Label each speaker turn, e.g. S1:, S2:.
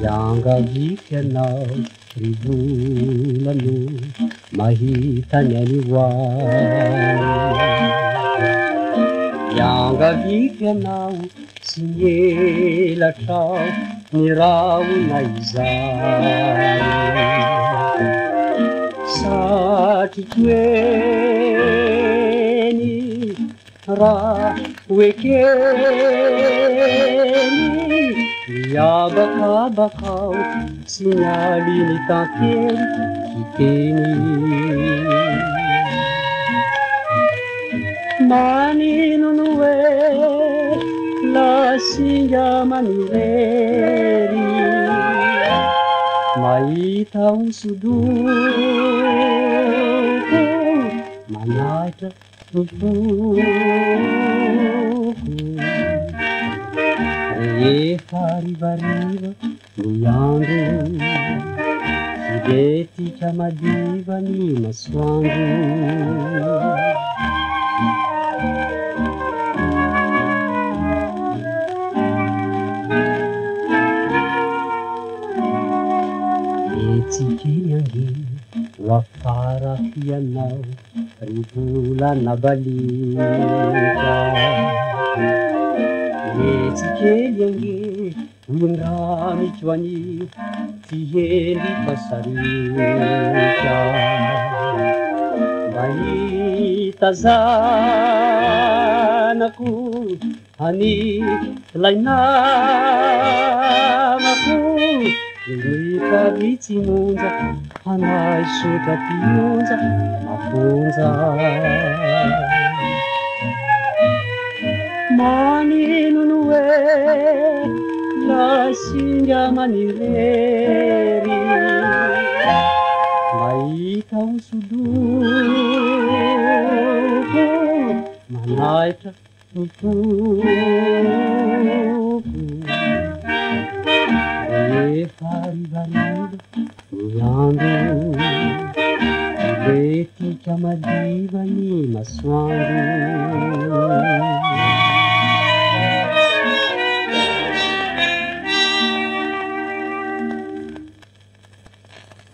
S1: Iangaviko anao rivolano mahita ny anioany. Iangaviko anao tsy mielatrao ny rahona izany. Satria toeny raha hoekeny miabakabakao tsy mialy ny tantely hiteny. Manino no hoe la singa manirery mahita hosodoko manaitra ny foko. Rehefa rivariva ny andro hidetika madiva ny masoandro. Etsikely ange ho afara fianao rivolana balika. Etsikely ange indramiko any fihely pasarika. Mahita zanako any lainamako mitavitsy monja hanay sotra tionja mafonja. Manino no hoe la singa manirery mahita hosodoko manaitra ny foko. Rehefa rivariva ny andro hidetika madiva ny masoandro.